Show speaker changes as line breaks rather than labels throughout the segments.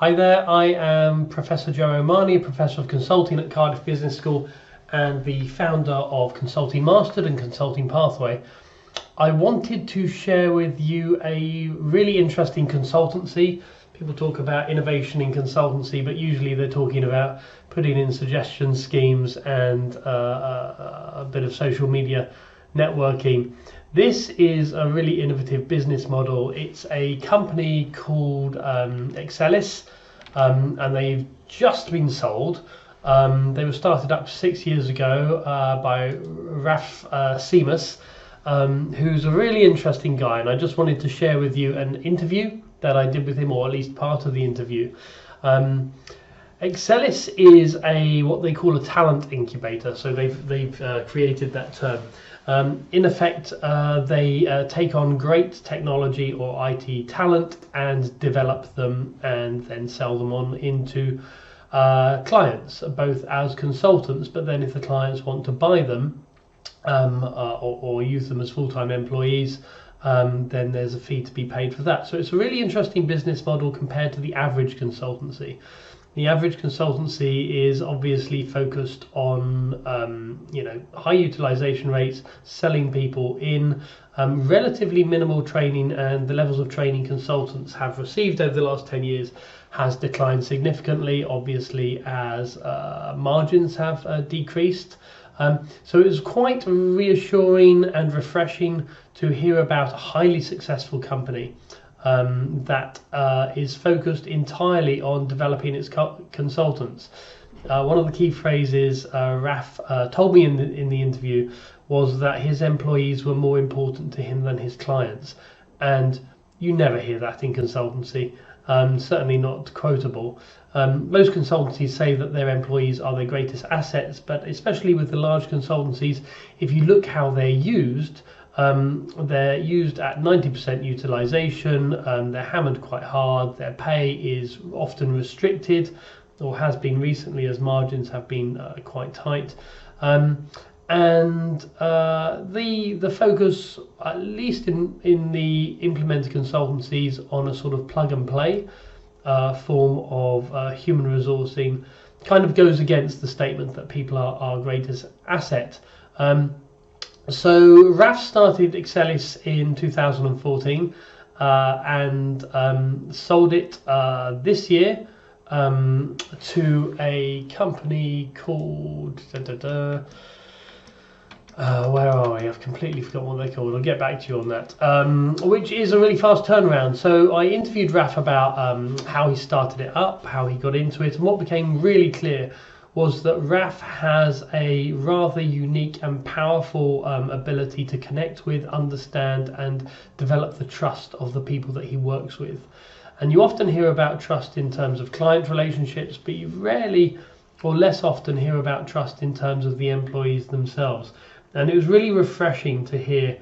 Hi there, I am Professor Joe Omani, a Professor of Consulting at Cardiff Business School and the founder of Consulting Mastered and Consulting Pathway. I wanted to share with you a really interesting consultancy. People talk about innovation in consultancy, but usually they're talking about putting in suggestion schemes and a bit of social media networking. This is a really innovative business model. It's a company called Exellys, and they've just been sold. They were started up 6 years ago by Raf Seymus, who's a really interesting guy, and I just wanted to share with you an interview that I did with him, or at least part of the interview. Exellys is what they call a talent incubator, so they've created that term. In effect, they take on great technology or IT talent and develop them and then sell them on into clients, both as consultants, but then if the clients want to buy them or use them as full-time employees, then there's a fee to be paid for that. So it's a really interesting business model compared to the average consultancy. The average consultancy is obviously focused on high utilization rates, selling people in, relatively minimal training, and the levels of training consultants have received over the last 10 years has declined significantly, obviously, as margins have decreased. So it was quite reassuring and refreshing to hear about a highly successful company that is focused entirely on developing its consultants. One of the key phrases Raf told me in the interview was that his employees were more important to him than his clients, and you never hear that in consultancy, certainly not quotable. Most consultancies say that their employees are their greatest assets, but especially with the large consultancies, if you look how they're used at 90% utilization, they're hammered quite hard, their pay is often restricted, or has been recently as margins have been quite tight. And the focus, at least in the implemented consultancies, on a sort of plug and play form of human resourcing kind of goes against the statement that people are our greatest asset. So Raf started Exellys in 2014 and sold it this year to a company called where are we? I've completely forgotten what they're called. I'll get back to you on that, which is a really fast turnaround. So I interviewed Raf about how he started it up, how he got into it, and what became really clear was that Raf has a rather unique and powerful ability to connect with, understand, and develop the trust of the people that he works with. And you often hear about trust in terms of client relationships, but you rarely or less often hear about trust in terms of the employees themselves. And it was really refreshing to hear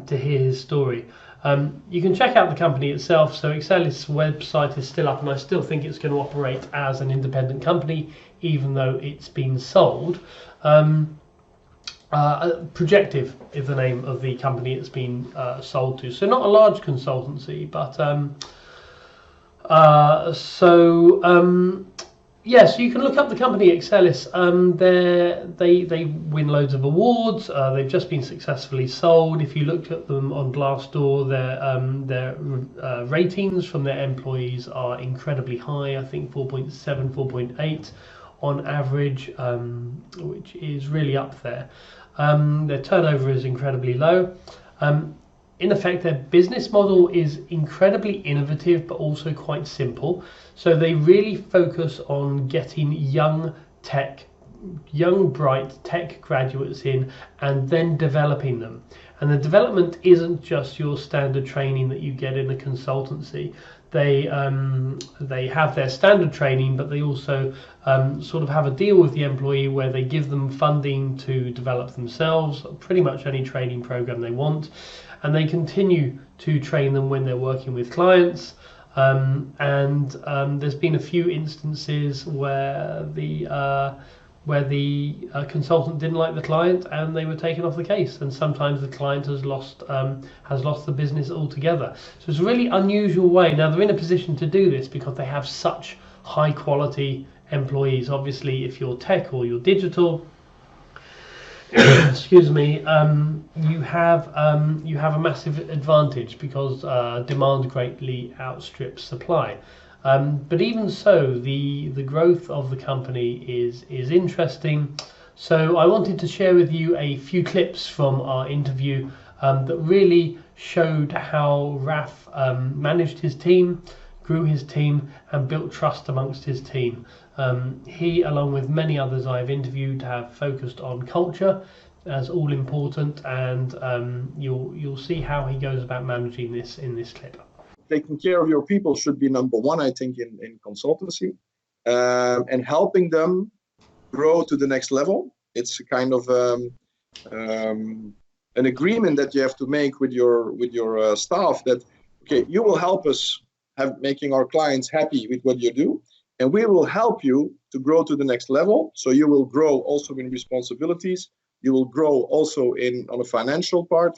his story. You can check out the company itself. So Exellys' website is still up, and I still think it's going to operate as an independent company, even though it's been sold. Projective is the name of the company it's been sold to. So not a large consultancy, but so you can look up the company Exellys. They win loads of awards. They've just been successfully sold. If you look at them on Glassdoor, their ratings from their employees are incredibly high. I think 4.7, 4.8 on average, which is really up there. Their turnover is incredibly low. In effect, their business model is incredibly innovative, but also quite simple. So they really focus on getting young, bright tech graduates in and then developing them. And the development isn't just your standard training that you get in a consultancy. They have their standard training, but they also sort of have a deal with the employee where they give them funding to develop themselves, pretty much any training program they want. And they continue to train them when they're working with clients. And there's been a few instances where where the consultant didn't like the client and they were taken off the case, and sometimes the client has lost the business altogether. So it's a really unusual way. Now they're in a position to do this because they have such high quality employees. Obviously, if you're tech or you're digital, excuse me, you have a massive advantage because demand greatly outstrips supply. But even so, the growth of the company is interesting. So I wanted to share with you a few clips from our interview that really showed how Raf managed his team, grew his team, and built trust amongst his team. He, along with many others I've interviewed, have focused on culture as all important, and you'll see how he goes about managing this in this clip.
Taking care of your people should be number one, I think, in consultancy, and helping them grow to the next level. It's a kind of an agreement that you have to make with your staff that, okay, you will help us making our clients happy with what you do, and we will help you to grow to the next level. So you will grow also in responsibilities. You will grow also on a financial part,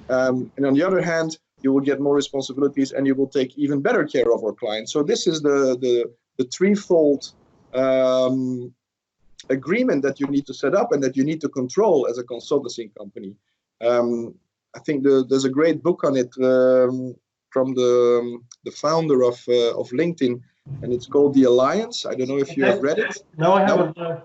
and on the other hand, you will get more responsibilities and you will take even better care of our clients. So this is the threefold agreement that you need to set up and that you need to control as a consultancy company. I think there's a great book on it from the founder of LinkedIn, and it's called The Alliance. I don't know if you have read it.
No, I haven't. No?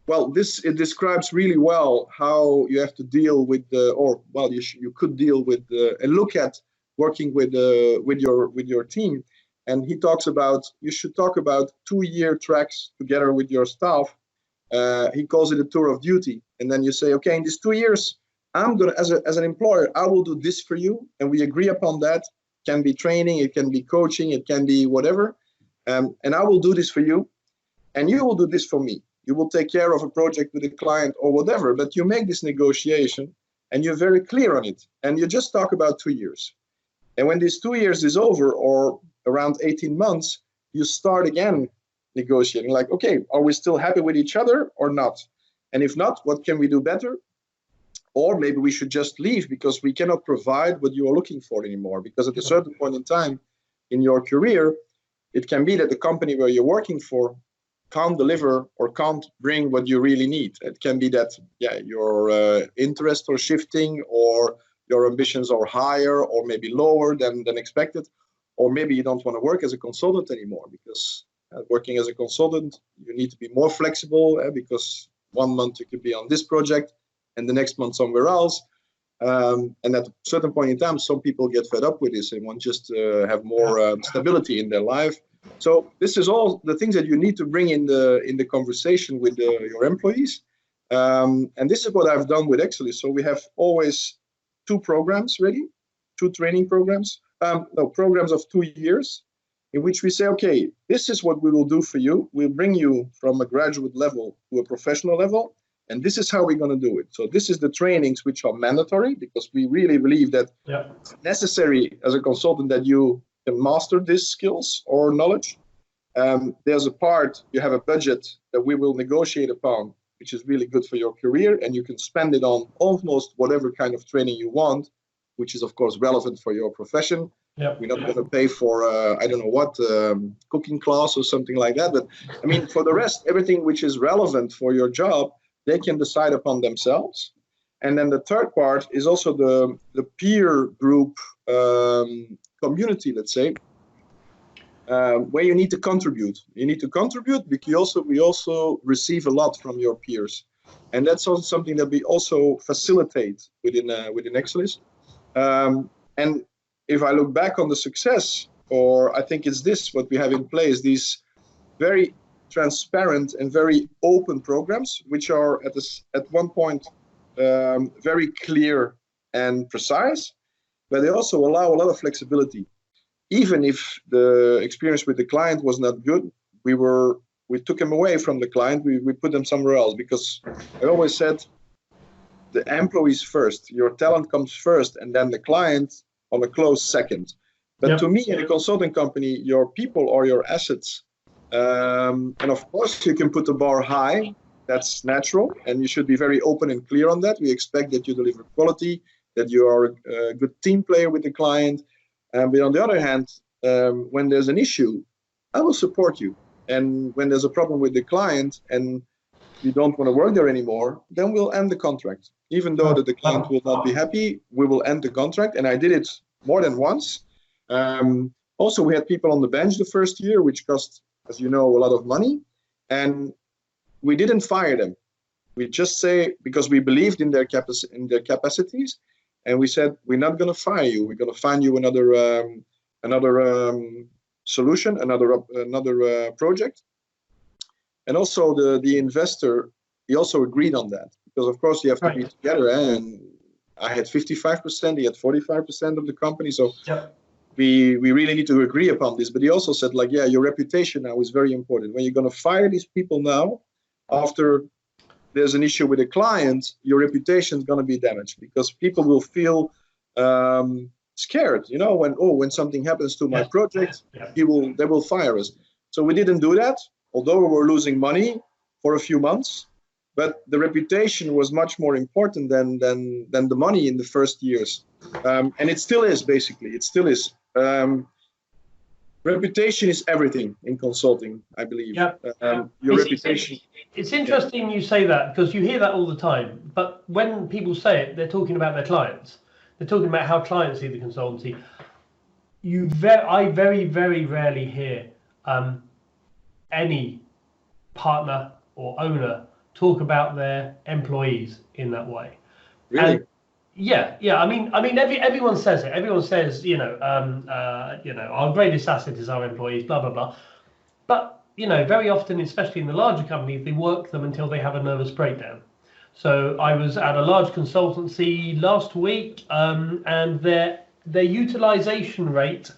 Well, it describes really well how you have to deal with you could deal with and look at working with your team. And he talks about you should talk about 2-year tracks together with your staff. He calls it a tour of duty. And then you say, okay, in these 2 years, I'm gonna as an employer, I will do this for you, and we agree upon that. It can be training, it can be coaching, it can be whatever, and I will do this for you, and you will do this for me. You will take care of a project with a client or whatever, but you make this negotiation and you're very clear on it. And you just talk about 2 years. And when this 2 years is over, or around 18 months, you start again negotiating like, okay, are we still happy with each other or not? And if not, what can we do better? Or maybe we should just leave because we cannot provide what you are looking for anymore. Because at a certain point in time in your career, it can be that the company where you're working for can't deliver or can't bring what you really need. It can be that, your interests are shifting, or your ambitions are higher or maybe lower than expected, or maybe you don't want to work as a consultant anymore because working as a consultant, you need to be more flexible because 1 month you could be on this project and the next month somewhere else. And at a certain point in time, some people get fed up with this and want just to have more stability in their life. So this is all the things that you need to bring in the conversation with your employees. And this is what I've done with Exellys. So we have always 2 programs ready, 2 training programs, programs of 2 years, in which we say, okay, this is what we will do for you. We'll bring you from a graduate level to a professional level, and this is how we're going to do it. So this is the trainings which are mandatory, because we really believe that it's necessary as a consultant that you can master these skills or knowledge. There's a part, you have a budget that we will negotiate upon, which is really good for your career, and you can spend it on almost whatever kind of training you want, which is of course relevant for your profession. We're not going to pay for I don't know what cooking class or something like that, but I mean, for the rest, everything which is relevant for your job, they can decide upon themselves. And then the third part is also the peer group community, let's say, where you need to contribute. You need to contribute because we also receive a lot from your peers, and that's also something that we also facilitate within Exellys. And if I look back on the success, or I think it's this what we have in place, these very transparent and very open programs, which are at one point very clear and precise, but they also allow a lot of flexibility. Even if the experience with the client was not good, we took them away from the client. We put them somewhere else, because I always said the employees first. Your talent comes first, and then the client on a close second. But to me, in a consulting company, your people are your assets. And of course, you can put the bar high. that's natural, and you should be very open and clear on that. We expect that you deliver quality, that you are a good team player with the client. But on the other hand, when there's an issue, I will support you. And when there's a problem with the client and you don't want to work there anymore, then we'll end the contract. Even though that the client will not be happy, we will end the contract. And I did it more than once. Also, we had people on the bench the first year, which cost, as you know, a lot of money. And we didn't fire them. We just say, because we believed in their capacities, and we said, we're not going to fire you. We're going to find you another solution, another project. And also the investor, he also agreed on that, because of course you have to be together. And I had 55%, he had 45% of the company. So we really need to agree upon this. But he also said, like, yeah, your reputation now is very important. When you're going to fire these people now, after there's an issue with a client, your reputation is going to be damaged, because people will feel scared, you know, when something happens to my project, they will fire us. So we didn't do that, although we were losing money for a few months. But the reputation was much more important than the money in the first years, and it still is. Basically, it still is. Reputation is everything in consulting, I believe. Your reputation.
It's interesting you say that, because you hear that all the time. But when people say it, they're talking about their clients. They're talking about how clients see the consultancy. I very, very rarely hear any partner or owner talk about their employees in that way.
Really?
And I mean, everyone says it. Everyone says, our greatest asset is our employees, blah, blah, blah. But, very often, especially in the larger companies, they work them until they have a nervous breakdown. So I was at a large consultancy last week, and their utilization rate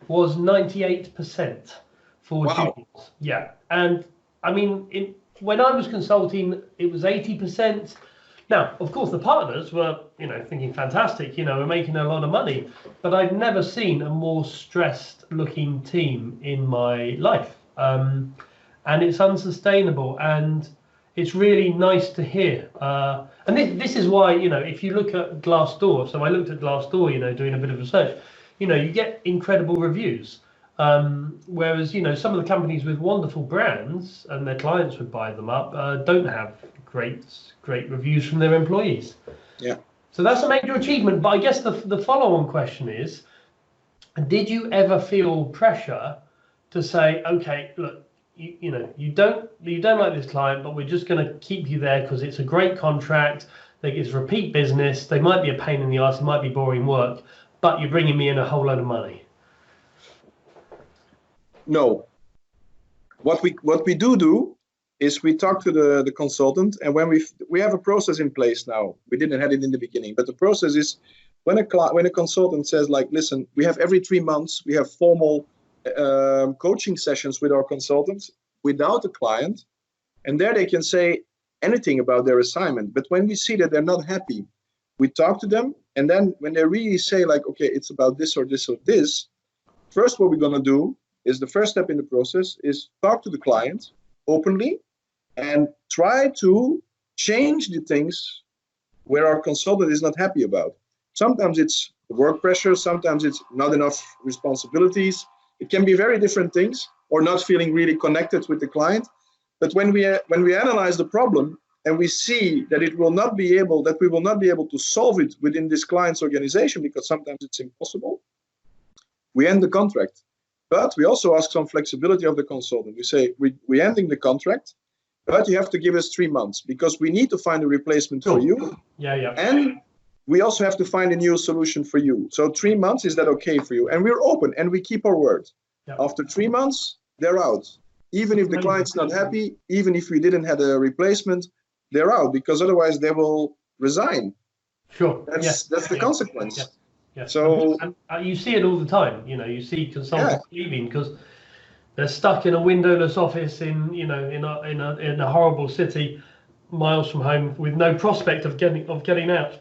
was 98% for juniors. Yeah. And I mean, when I was consulting, it was 80%. Now, of course, the partners were, thinking fantastic, we're making a lot of money, but I've never seen a more stressed looking team in my life. And it's unsustainable, and it's really nice to hear. And this is why, if you look at Glassdoor, so I looked at Glassdoor, doing a bit of research, you get incredible reviews. Whereas, some of the companies with wonderful brands and their clients would buy them up, don't have great reviews from their employees. Yeah. So that's a major achievement. But I guess the follow-on question is, did you ever feel pressure to say, okay, look, you don't like this client, but we're just going to keep you there because it's a great contract, it's repeat business, they might be a pain in the ass, it might be boring work, but you're bringing me in a whole load of money?
No. What we do is we talk to the consultant, and when we have a process in place now. We didn't have it in the beginning, but the process is when a consultant says, like, listen, we have every 3 months we have formal coaching sessions with our consultants without a client, and there they can say anything about their assignment. But when we see that they're not happy, we talk to them, and then when they really say, like, okay, it's about this or this or this, first what we're going to do is, the first step in the process is talk to the client openly and try to change the things where our consultant is not happy about. Sometimes it's the work pressure, sometimes it's not enough responsibilities. It can be very different things, or not feeling really connected with the client. But when we analyze the problem and we see that we will not be able to solve it within this client's organization, because sometimes it's impossible, we end the contract. But we also ask some flexibility of the consultant. We say, we're ending the contract, but you have to give us 3 months, because we need to find a replacement for you. And we also have to find a new solution for you. So 3 months, is that okay for you? And we're open and we keep our word. After 3 months, they're out. Even if the client's not happy, even if we didn't have a replacement, they're out, because otherwise they will resign.
Sure.
That's the consequence.
Yeah. So you see it all the time. You see consultants leaving because they're stuck in a windowless office in a horrible city, miles from home, with no prospect of getting out.